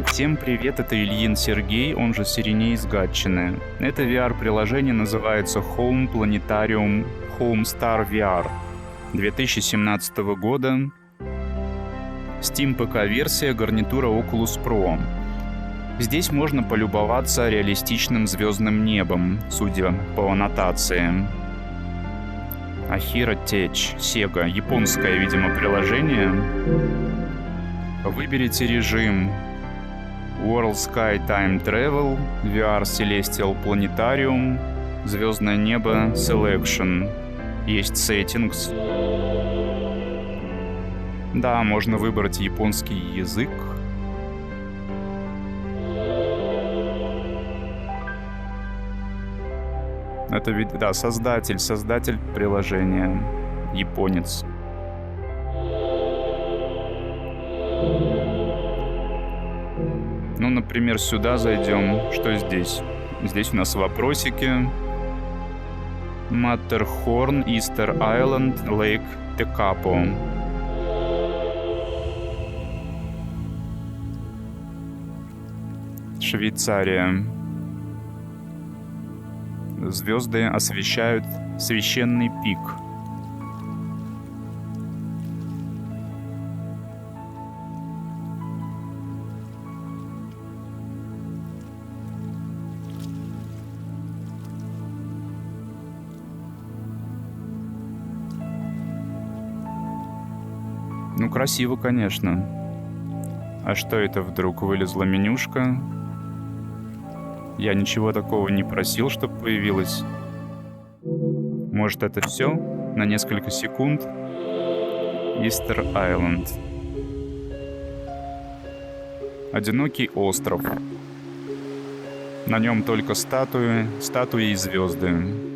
Всем привет, это Ильин Сергей, он же Сиреней из Гатчины. Это VR-приложение называется Home Planetarium HomestarVR 2017 года. Steam ПК-версия, гарнитура Oculus Pro. Здесь можно полюбоваться реалистичным звездным небом, судя по аннотации. Ахира Теч, Sega, японское, видимо, приложение. Выберите режим World Sky Time Travel, VR Celestial Planetarium, звездное небо Selection. Есть Settings. Да, можно выбрать японский язык. Это ведь, да, создатель приложения, японец. Ну, например, сюда зайдем. Что здесь? Здесь у нас вопросики. Маттерхорн, Истер Айленд, Лейк Текапо. Швейцария. Звезды освещают священный пик. Ну, красиво, конечно. А что это вдруг вылезла менюшка? Я ничего такого не просил, чтобы появилось. Может, это все? На несколько секунд. Истер Айленд. Одинокий остров. На нем только статуи и звезды.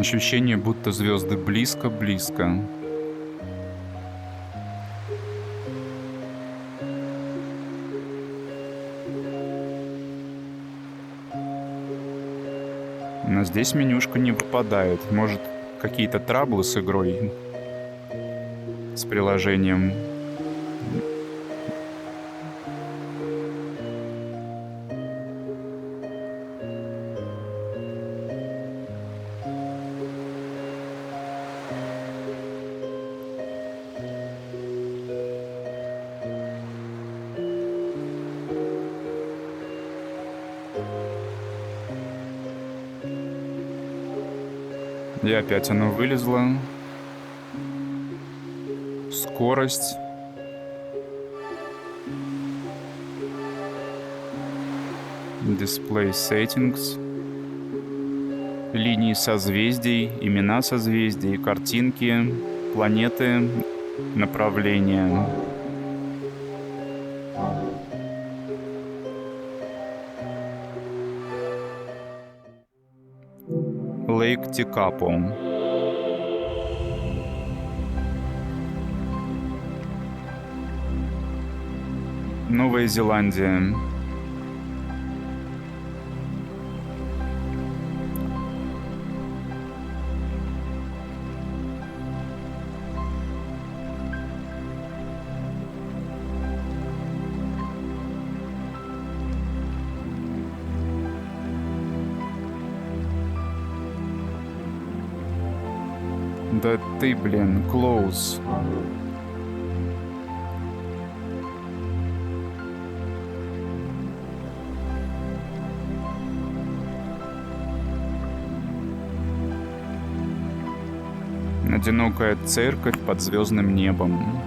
Ощущение, будто звезды близко-близко. Но здесь менюшка не попадает. Может, какие-то траблы с игрой, с приложением. И опять оно вылезло. Скорость. Display Settings. Линии созвездий, имена созвездий, картинки, планеты, направления. Лейк Текапо. Новая Зеландия. Да ты, блин, close. Одинокая церковь под звездным небом.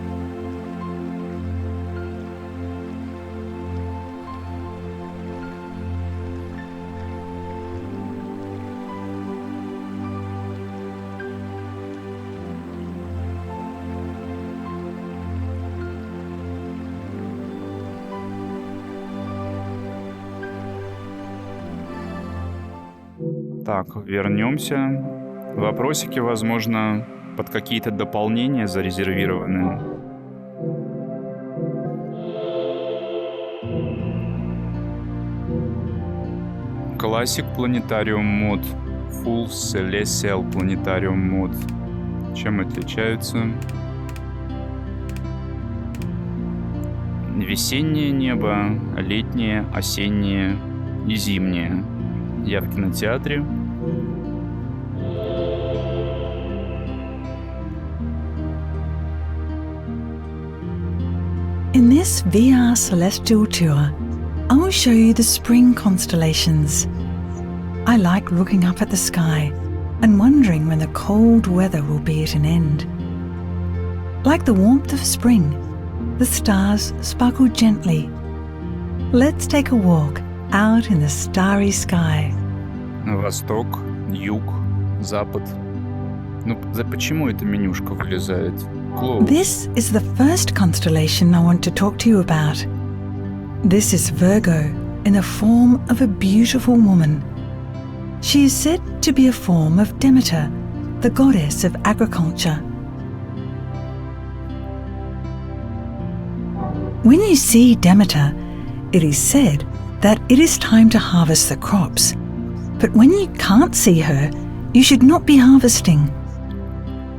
Так, вернемся. Вопросики, возможно, под какие-то дополнения зарезервированы. Classic Planetarium мод, Full Celestial Planetarium мод. Чем отличаются? Весеннее небо, летнее, осеннее и зимнее. Я в кинотеатре. In this VR celestial tour, I will show you the spring constellations. I like looking up at the sky and wondering when the cold weather will be at an end. Like the warmth of spring, the stars sparkle gently. Let's take a walk out in the starry sky. Восток, юг, запад. Ну, почему эта менюшка вылезает? Close. This is the first constellation I want to talk to you about. This is Virgo in the form of a beautiful woman. She is said to be a form of Demeter, the goddess of agriculture. When you see Demeter, it is said that it is time to harvest the crops. But when you can't see her, you should not be harvesting.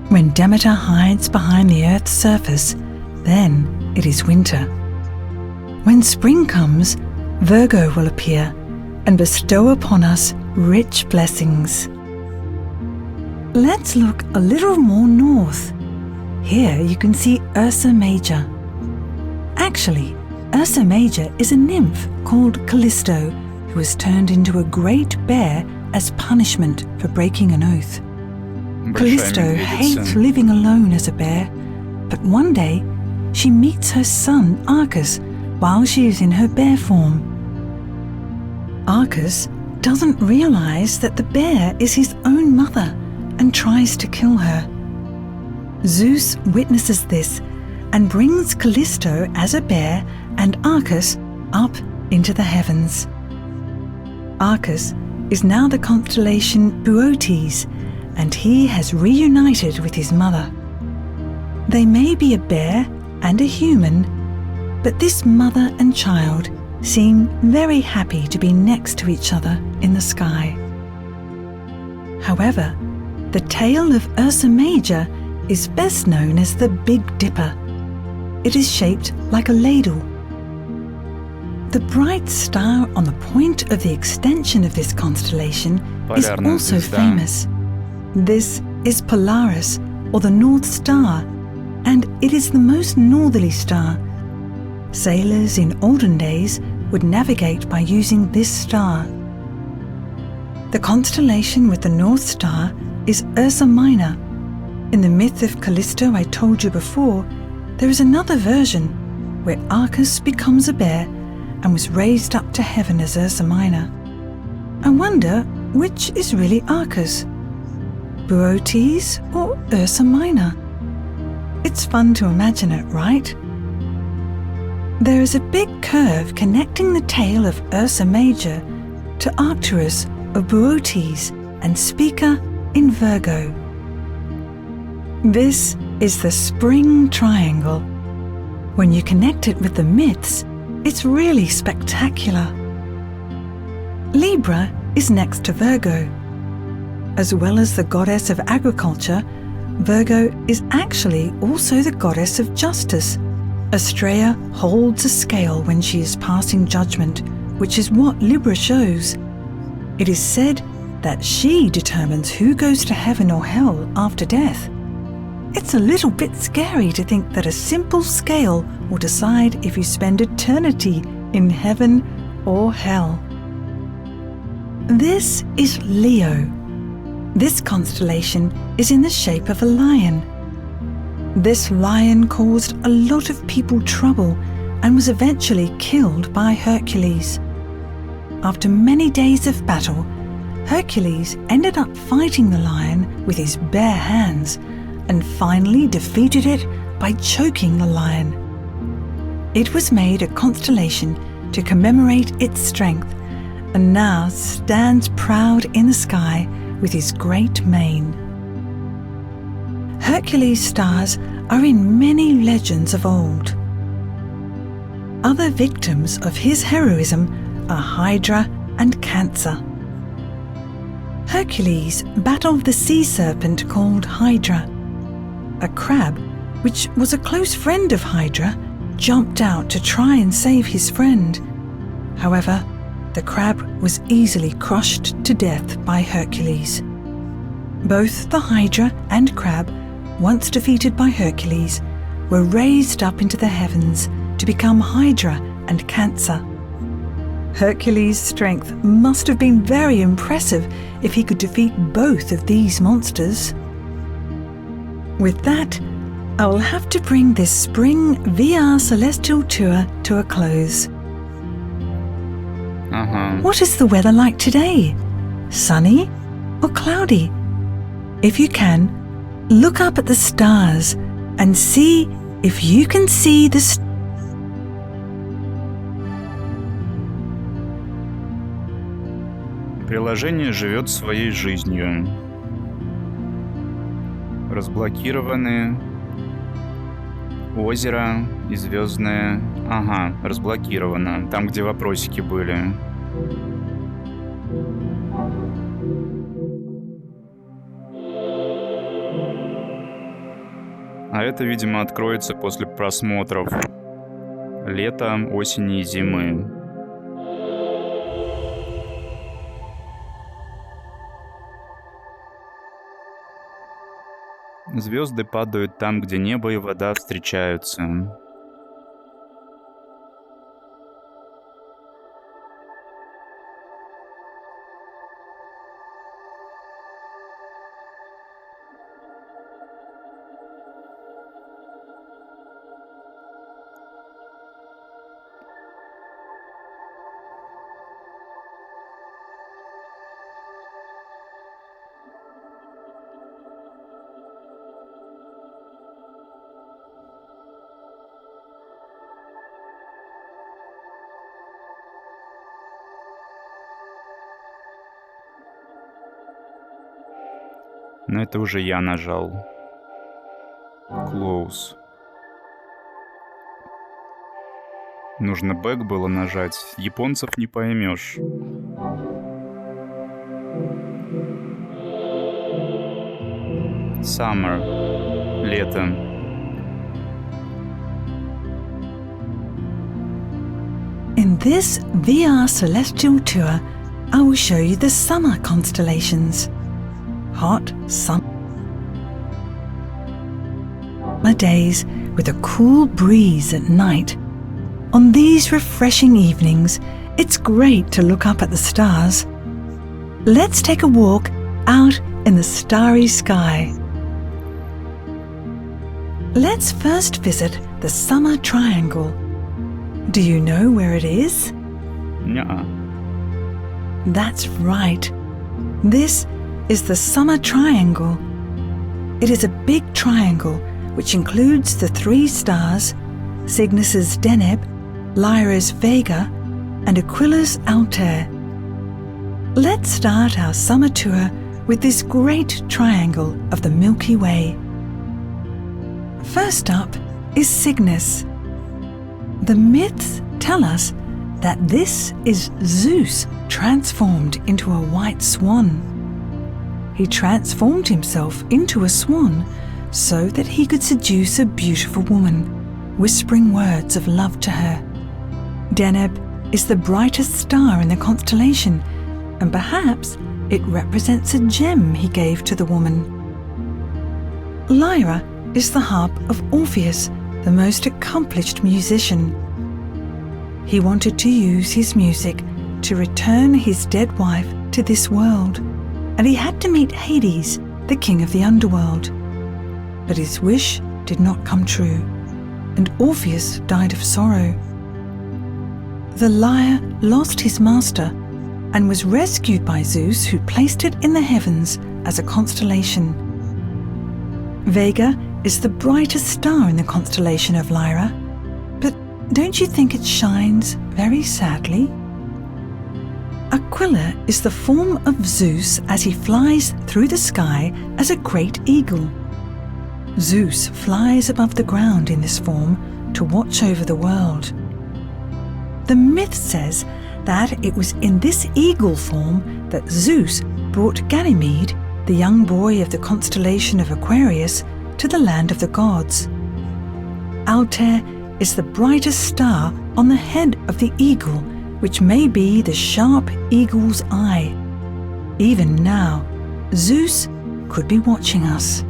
When Demeter hides behind the earth's surface, then it is winter. When spring comes, Virgo will appear and bestow upon us rich blessings. Let's look a little more north. Here you can see Ursa Major. Actually, Ursa Major is a nymph called Callisto who was turned into a great bear as punishment for breaking an oath. Callisto hates living alone as a bear, but one day she meets her son Arcus while she is in her bear form. Arcus doesn't realize that the bear is his own mother and tries to kill her. Zeus witnesses this and brings Callisto as a bear and Arcus up into the heavens. Arcus is now the constellation Boötes, and he has reunited with his mother. They may be a bear and a human, but this mother and child seem very happy to be next to each other in the sky. However, the tail of Ursa Major is best known as the Big Dipper. It is shaped like a ladle. The bright star on the point of the extension of this constellation is also famous. This is Polaris, or the North Star, and it is the most northerly star. Sailors in olden days would navigate by using this star. The constellation with the North Star is Ursa Minor. In the myth of Callisto I told you before, there is another version where Arcus becomes a bear and was raised up to heaven as Ursa Minor. I wonder which is really Arcus, Boötes or Ursa Minor? It's fun to imagine it, right? There is a big curve connecting the tail of Ursa Major to Arcturus of Boötes and Spica in Virgo. This is the spring triangle. When you connect it with the myths, it's really spectacular. Libra is next to Virgo. As well as the goddess of agriculture, Virgo is actually also the goddess of justice. Astrea holds a scale when she is passing judgment, which is what Libra shows. It is said that she determines who goes to heaven or hell after death. It's a little bit scary to think that a simple scale will decide if you spend eternity in heaven or hell. This is Leo. This constellation is in the shape of a lion. This lion caused a lot of people trouble and was eventually killed by Hercules. After many days of battle, Hercules ended up fighting the lion with his bare hands and finally defeated it by choking the lion. It was made a constellation to commemorate its strength and now stands proud in the sky with his great mane. Hercules' stars are in many legends of old. Other victims of his heroism are Hydra and Cancer. Hercules battled the sea serpent called Hydra. A crab, which was a close friend of Hydra, jumped out to try and save his friend. However, the crab was easily crushed to death by Hercules. Both the Hydra and crab, once defeated by Hercules, were raised up into the heavens to become Hydra and Cancer. Hercules' strength must have been very impressive if he could defeat both of these monsters. With that, I will have to bring this spring VR celestial tour to a close. What is the weather like today? Sunny or cloudy? If you can, look up at the stars and see if you can see the Приложение живет своей жизнью. Разблокированы озеро и звёздное. Ага, разблокировано. Там, где вопросики были. А это, видимо, откроется после просмотров лета, осени и зимы. Звезды падают там, где небо и вода встречаются. Но это уже я нажал. Close. Нужно back было нажать. Японцев не поймешь. Summer. Лето. In this VR celestial tour, I will show you the summer constellations. Hot summer days with a cool breeze at night. On these refreshing evenings, it's great to look up at the stars. Let's take a walk out in the starry sky. Let's first visit the summer triangle. Do you know where it is? Nuh-uh. That's right. This is the summer triangle. It is a big triangle which includes the three stars, Cygnus's Deneb, Lyra's Vega, and Aquila's Altair. Let's start our summer tour with this great triangle of the Milky Way. First up is Cygnus. The myths tell us that this is Zeus transformed into a white swan. He transformed himself into a swan so that he could seduce a beautiful woman, whispering words of love to her. Deneb is the brightest star in the constellation, and perhaps it represents a gem he gave to the woman. Lyra is the harp of Orpheus, the most accomplished musician. He wanted to use his music to return his dead wife to this world, and he had to meet Hades, the king of the underworld. But his wish did not come true, and Orpheus died of sorrow. The lyre lost his master and was rescued by Zeus, who placed it in the heavens as a constellation. Vega is the brightest star in the constellation of Lyra, but don't you think it shines very sadly? Aquila is the form of Zeus as he flies through the sky as a great eagle. Zeus flies above the ground in this form to watch over the world. The myth says that it was in this eagle form that Zeus brought Ganymede, the young boy of the constellation of Aquarius, to the land of the gods. Altair is the brightest star on the head of the eagle, which may be the sharp eagle's eye. Even now, Zeus could be watching us.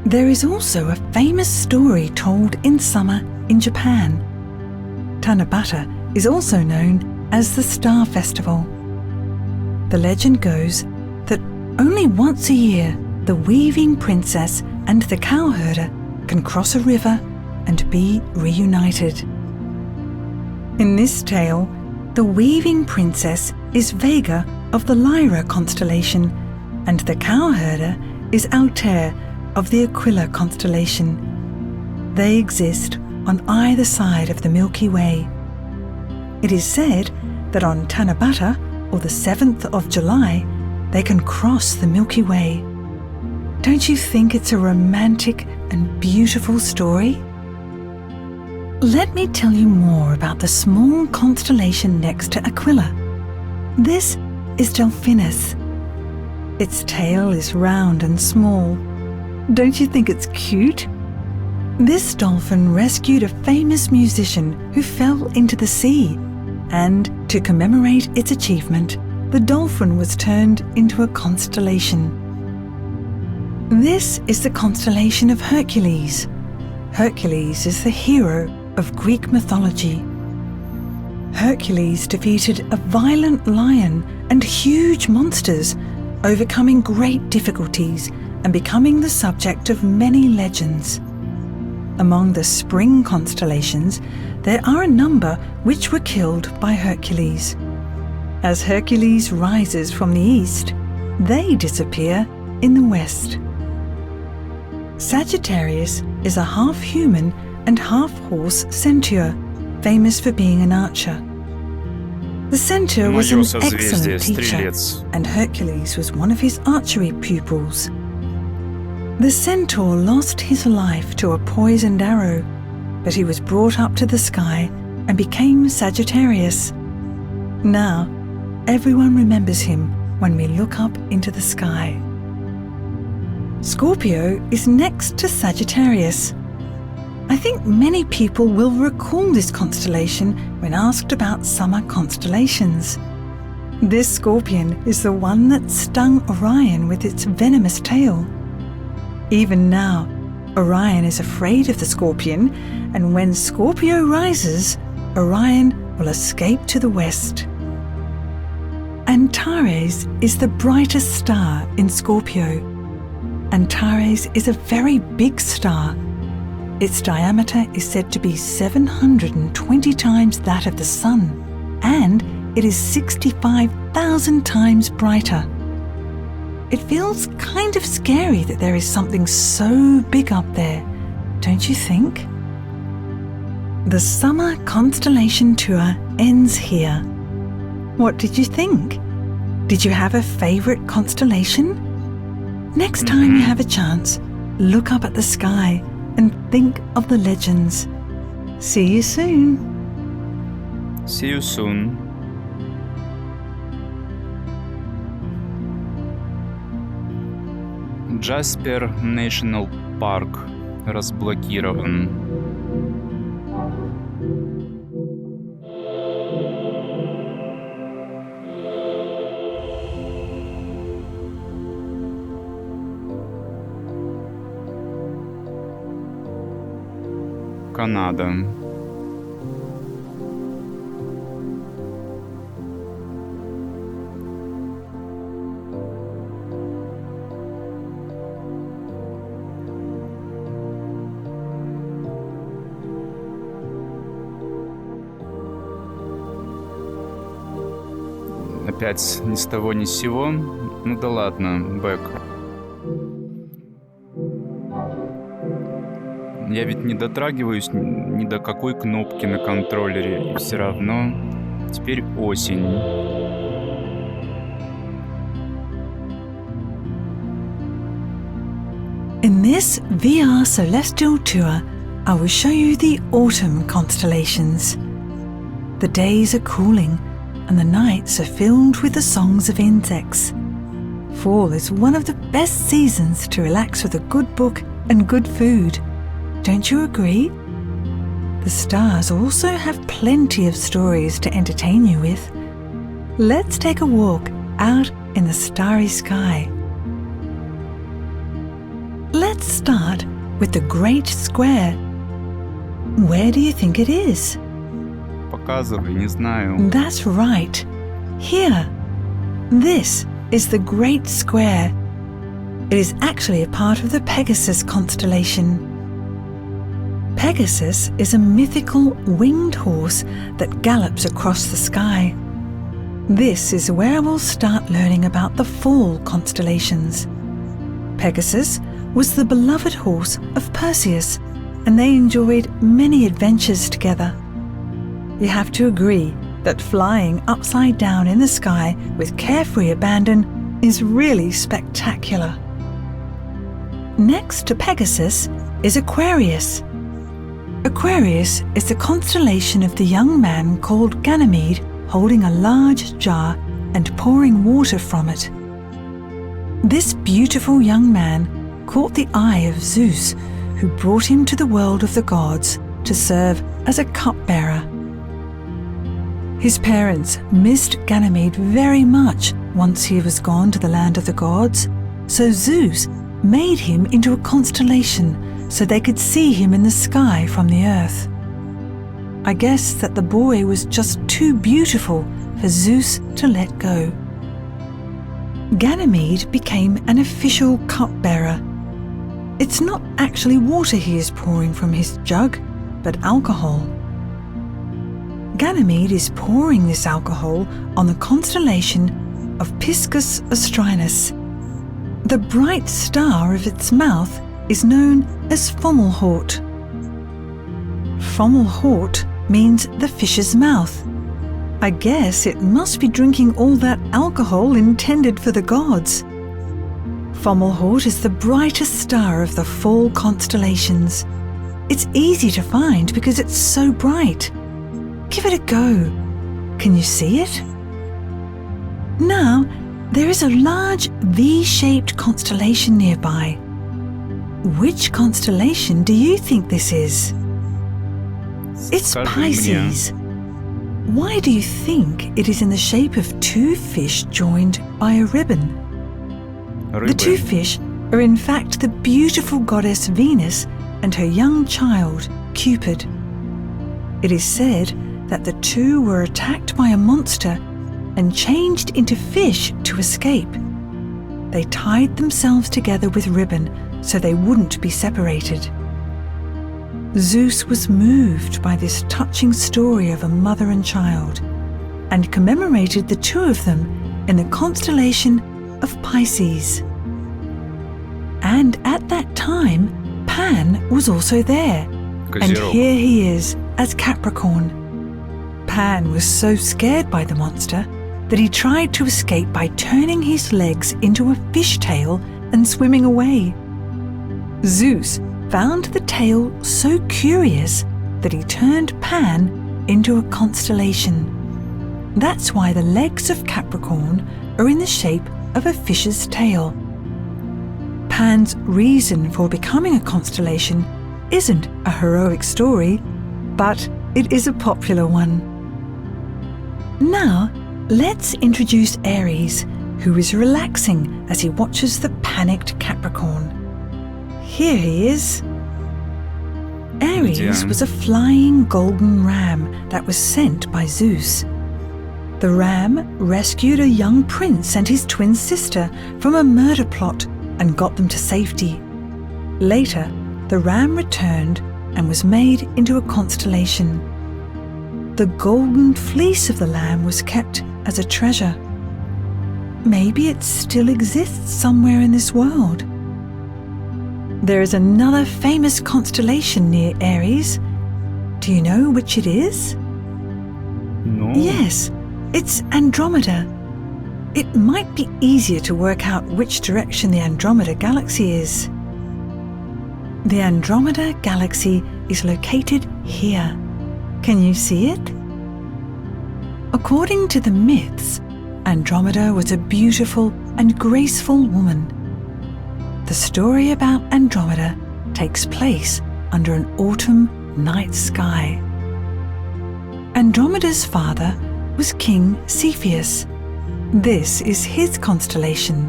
There is also a famous story told in summer in Japan. Tanabata is also known as the Star Festival. The legend goes that only once a year the weaving princess and the cowherder can cross a river and be reunited. In this tale, the weaving princess is Vega of the Lyra constellation, and the cowherder is Altair of the Aquila constellation. They exist on either side of the Milky Way. It is said that on Tanabata, or the 7th of July, they can cross the Milky Way. Don't you think it's a romantic and beautiful story? Let me tell you more about the small constellation next to Aquila. This is Delphinus. Its tail is round and small. Don't you think it's cute? This dolphin rescued a famous musician who fell into the sea, and to commemorate its achievement, the dolphin was turned into a constellation. This is the constellation of Hercules. Hercules is the hero of Greek mythology. Hercules defeated a violent lion and huge monsters, overcoming great difficulties and becoming the subject of many legends. Among the spring constellations, there are a number which were killed by Hercules. As Hercules rises from the east, they disappear in the west. Sagittarius is a half-human and half-horse centaur, famous for being an archer. The centaur was an excellent teacher, and Hercules was one of his archery pupils. The centaur lost his life to a poisoned arrow, but he was brought up to the sky and became Sagittarius. Now, everyone remembers him when we look up into the sky. Scorpio is next to Sagittarius. I think many people will recall this constellation when asked about summer constellations. This scorpion is the one that stung Orion with its venomous tail. Even now, Orion is afraid of the scorpion, and when Scorpio rises, Orion will escape to the west. Antares is the brightest star in Scorpio. Antares is a very big star. Its diameter is said to be 720 times that of the Sun, and it is 65,000 times brighter. It feels kind of scary that there is something so big up there, don't you think? The summer constellation tour ends here. What did you think? Did you have a favorite constellation? Next time you have a chance, look up at the sky and think of the legends. See you soon. See you soon. Jasper National Park разблокирован. Канада. Опять ни с того ни с сего. Ну да ладно, бэк. Я ведь не дотрагиваюсь ни до какой кнопки на контроллере, и все равно Теперь осень. In this VR celestial tour, I will show you the autumn constellations. The days are cooling and the nights are filled with the songs of insects. Fall is one of the best seasons to relax with a good book and good food. Don't you agree? The stars also have plenty of stories to entertain you with. Let's take a walk out in the starry sky. Let's start with the Great Square. Where do you think it is? Показывай, не знаю. That's right. Here. This is the Great Square. It is actually a part of the Pegasus constellation. Pegasus is a mythical winged horse that gallops across the sky. This is where we'll start learning about the fall constellations. Pegasus was the beloved horse of Perseus, and they enjoyed many adventures together. You have to agree that flying upside down in the sky with carefree abandon is really spectacular. Next to Pegasus is Aquarius. Aquarius is the constellation of the young man called Ganymede holding a large jar and pouring water from it. This beautiful young man caught the eye of Zeus, who brought him to the world of the gods to serve as a cupbearer. His parents missed Ganymede very much once he was gone to the land of the gods, so Zeus made him into a constellation so they could see him in the sky from the earth. I guess that the boy was just too beautiful for Zeus to let go. Ganymede became an official cupbearer. It's not actually water he is pouring from his jug, but alcohol. Ganymede is pouring this alcohol on the constellation of Piscis Austrinus. The bright star of its mouth is known as Fomalhaut. Fomalhaut means the fish's mouth. I guess it must be drinking all that alcohol intended for the gods. Fomalhaut is the brightest star of the fall constellations. It's easy to find because it's so bright. Give it a go. Can you see it? Now, there is a large V-shaped constellation nearby. Which constellation do you think this is? It's Скажи Pisces. Why do you think it is in the shape of two fish joined by a ribbon? мне. The two Рыбы. fish are in fact the beautiful goddess Venus and her young child, Cupid. It is said that the two were attacked by a monster and changed into fish to escape. They tied themselves together with ribbon so they wouldn't be separated. Zeus was moved by this touching story of a mother and child and commemorated the two of them in the constellation of Pisces. And at that time, Pan was also there, and Козерог. here he is as Capricorn. Pan was so scared by the monster that he tried to escape by turning his legs into a fishtail and swimming away. Zeus found the tail so curious that he turned Pan into a constellation. That's why the legs of Capricorn are in the shape of a fish's tail. Pan's reason for becoming a constellation isn't a heroic story, but it is a popular one. Now, let's introduce Aries, who is relaxing as he watches the panicked Capricorn. Here he is. Aries Где? was a flying golden ram that was sent by Zeus. The ram rescued a young prince and his twin sister from a murder plot and got them to safety. Later, the ram returned and was made into a constellation. The golden fleece of the lamb was kept as a treasure. Maybe it still exists somewhere in this world. There is another famous constellation near Aries. Do you know which it is? Ну, Yes, it's Andromeda. It might be easier to work out which direction the Andromeda Galaxy is. The Andromeda Galaxy is located here. Can you see it? According to the myths, Andromeda was a beautiful and graceful woman. The story about Andromeda takes place under an autumn night sky. Andromeda's father was King Cepheus. This is his constellation.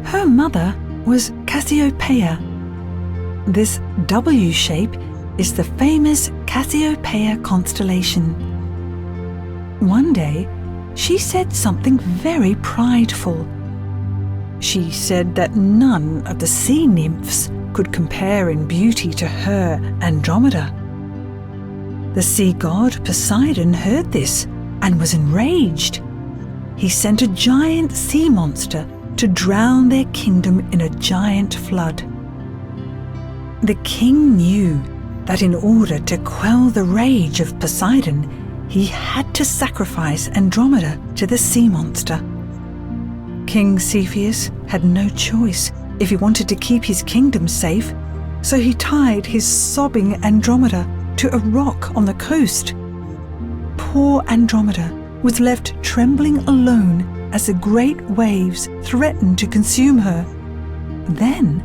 Her mother was Cassiopeia. This W shape is the famous Cassiopeia constellation. One day, she said something very prideful. She said that none of the sea nymphs could compare in beauty to her Andromeda. The sea god Poseidon heard this and was enraged. He sent a giant sea monster to drown their kingdom in a giant flood. The king knew that in order to quell the rage of Poseidon, he had to sacrifice Andromeda to the sea monster. King Cepheus had no choice if he wanted to keep his kingdom safe, so he tied his sobbing Andromeda to a rock on the coast. Poor Andromeda was left trembling alone as the great waves threatened to consume her. Then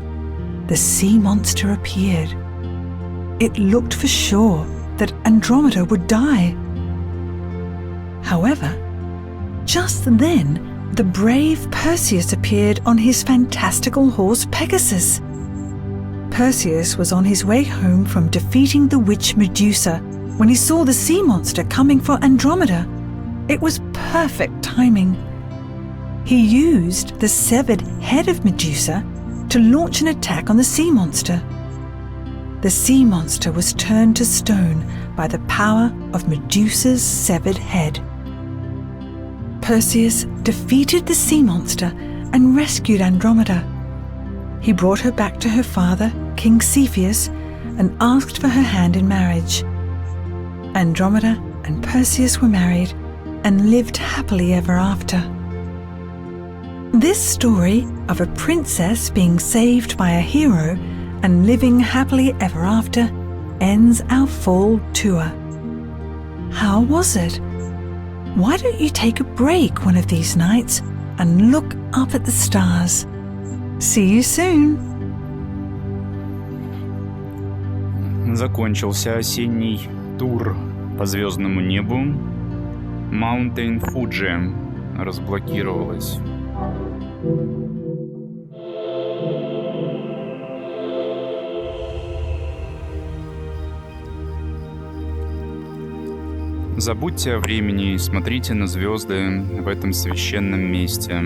the sea monster appeared. It looked for sure that Andromeda would die. However, just then the brave Perseus appeared on his fantastical horse Pegasus. Perseus was on his way home from defeating the witch Medusa when he saw the sea monster coming for Andromeda. It was perfect timing. He used the severed head of Medusa to launch an attack on the sea monster. The sea monster was turned to stone by the power of Medusa's severed head. Perseus defeated the sea monster and rescued Andromeda. He brought her back to her father, King Cepheus, and asked for her hand in marriage. Andromeda and Perseus were married and lived happily ever after. This story of a princess being saved by a hero and living happily ever after ends our fall tour. How was it? Why don't you take a break one of these nights and look up at the stars? See you soon! Закончился осенний тур по звездному небу. Mountain Fuji разблокировалась. Забудьте о времени и смотрите на звезды в этом священном месте.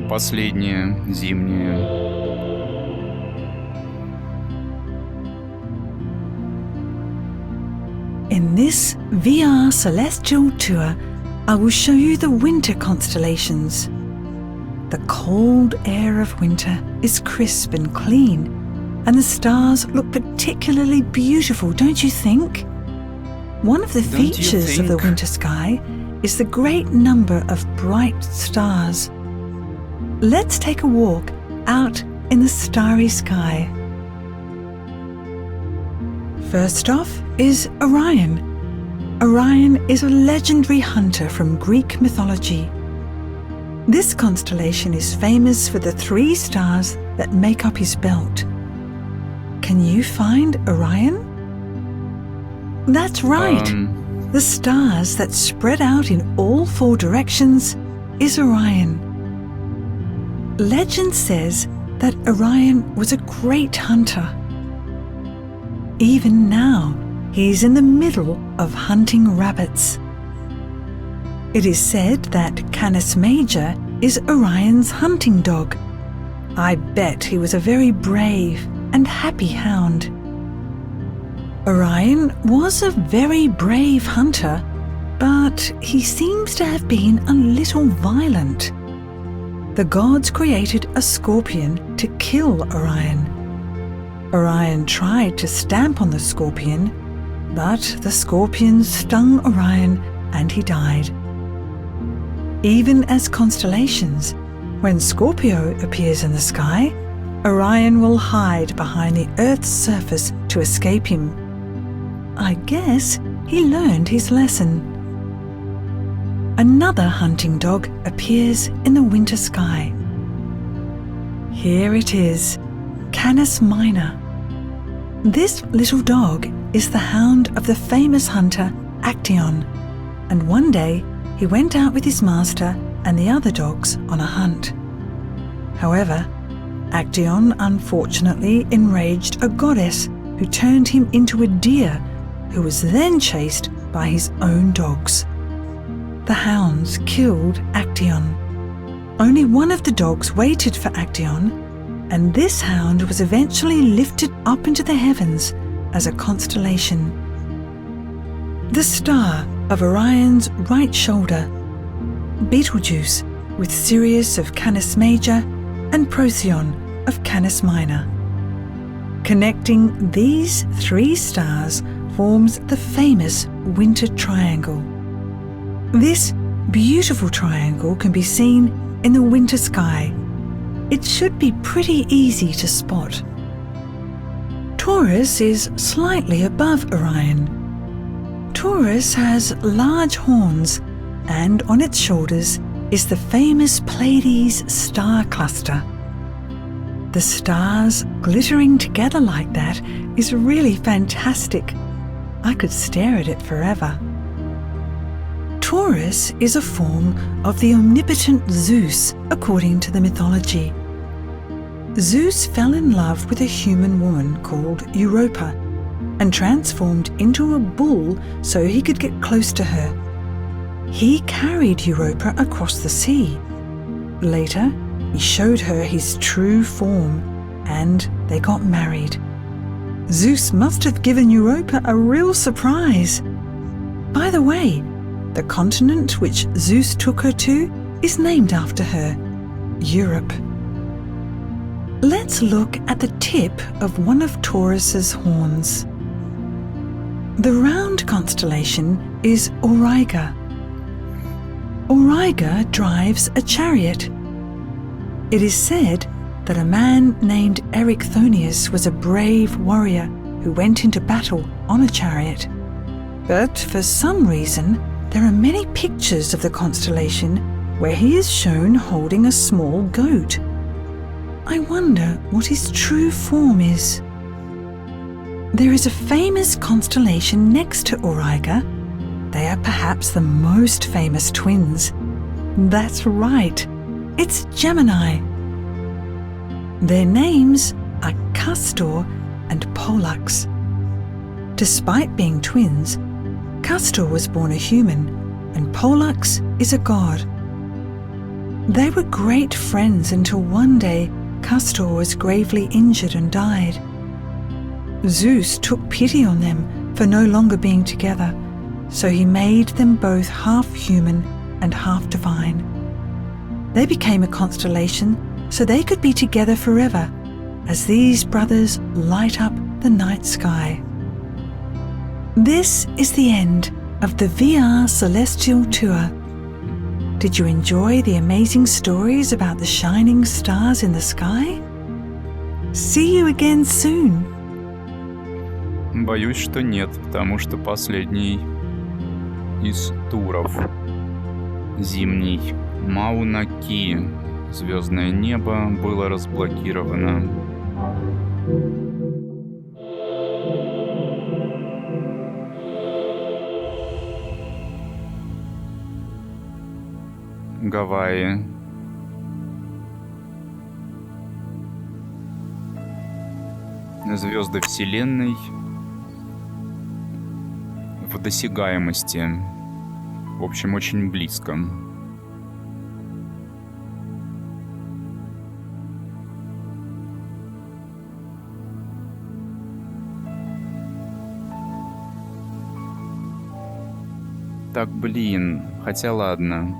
Последнее зимнее. In this VR celestial tour, I will show you the winter constellations. The cold air of winter is crisp and clean, and the stars look particularly beautiful, don't you think? One of the features of the winter sky is the great number of bright stars. Let's take a walk out in the starry sky. First off is Orion. Orion is a legendary hunter from Greek mythology. This constellation is famous for the 3 stars that make up his belt. Can you find Orion? That's right. The stars that spread out in all 4 directions is Orion. Legend says that Orion was a great hunter. Even now, he's in the middle of hunting rabbits. It is said that Canis Major is Orion's hunting dog. I bet he was a very brave and happy hound. Orion was a very brave hunter, but he seems to have been a little violent. The gods created a scorpion to kill Orion. Orion tried to stamp on the scorpion, but the scorpion stung Orion and he died. Even as constellations, when Scorpio appears in the sky, Orion will hide behind the Earth's surface to escape him. I guess he learned his lesson. Another hunting dog appears in the winter sky. Here it is, Canis Minor. This little dog is the hound of the famous hunter Actaeon, and one day he went out with his master and the other dogs on a hunt. However, Actaeon unfortunately enraged a goddess who turned him into a deer, who was then chased by his own dogs. The hounds killed Actaeon. Only one of the dogs waited for Actaeon, and this hound was eventually lifted up into the heavens as a constellation. The star of Orion's right shoulder, Betelgeuse with Sirius of Canis Major and Procyon of Canis Minor. Connecting these three stars forms the famous Winter Triangle. This beautiful triangle can be seen in the winter sky. It should be pretty easy to spot. Taurus is slightly above Orion. Taurus has large horns, and on its shoulders is the famous Pleiades star cluster. The stars glittering together like that is really fantastic. I could stare at it forever. Taurus is a form of the omnipotent Zeus, according to the mythology. Zeus fell in love with a human woman called Europa and transformed into a bull so he could get close to her. He carried Europa across the sea. Later, he showed her his true form and they got married. Zeus must have given Europa a real surprise. By the way, the continent which Zeus took her to is named after her, Europe. Let's look at the tip of one of Taurus's horns. The round constellation is Auriga. Auriga drives a chariot. It is said that a man named Erichthonius was a brave warrior who went into battle on a chariot. But for some reason, there are many pictures of the constellation where he is shown holding a small goat. I wonder what his true form is. There is a famous constellation next to Auriga. They are perhaps the most famous twins. That's right, it's Gemini. Their names are Castor and Pollux. Despite being twins, Castor was born a human and Pollux is a god. They were great friends until one day Castor was gravely injured and died. Zeus took pity on them for no longer being together, so he made them both half human and half divine. They became a constellation so they could be together forever as these brothers light up the night sky. This is the end of the VR Celestial Tour. Did you enjoy the amazing stories about the shining stars in the sky? See you again soon. Боюсь, что нет, потому что последний из туров. Зимний Мауна Ки. Звёздное небо было разблокировано. Гавайи. Звезды Вселенной в досягаемости. В общем, очень близко. Так, блин. Хотя ладно.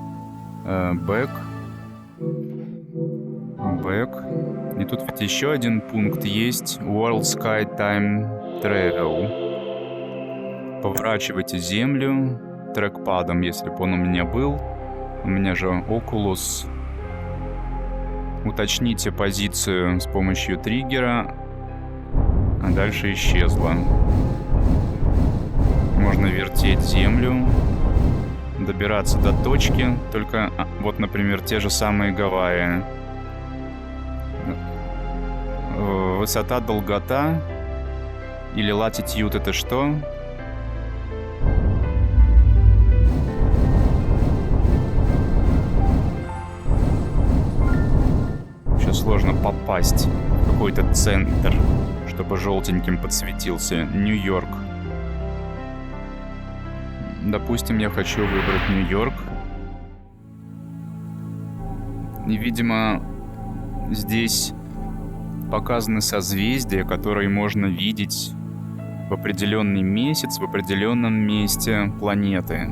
Back. И тут ведь еще один пункт есть. World Sky Time Travel. Поворачивайте Землю трекпадом, если бы он у меня был. У меня же Oculus. Уточните позицию с помощью триггера. А дальше исчезла. Можно вертеть Землю. Добираться до точки. Только, вот, например, те же самые Гавайи. Высота, долгота. Или latitude — это что? Еще сложно попасть в какой-то центр, чтобы желтеньким подсветился. Нью-Йорк. Допустим, я хочу выбрать Нью-Йорк. И, видимо, здесь показаны созвездия, которые можно видеть в определенный месяц, в определенном месте планеты.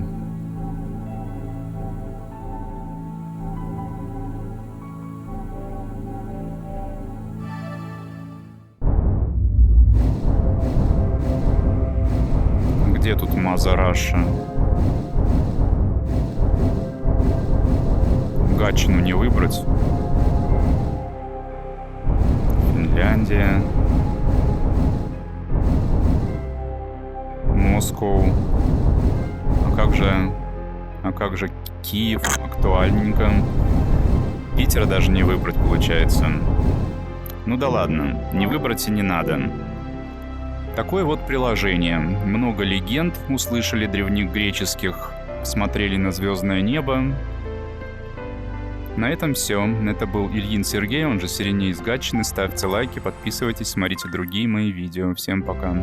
Где тут Мазараша? Гатчину не выбрать. Финляндия. Москва. А как же Киев? Актуальненько. Питер даже не выбрать получается. Ну да ладно, не выбрать и не надо. Такое вот приложение. Много легенд услышали древнегреческих, смотрели на звёздное небо. На этом все. Это был Ильин Сергей, он же Сиреней из Гатчины. Ставьте лайки, подписывайтесь, смотрите другие мои видео. Всем пока.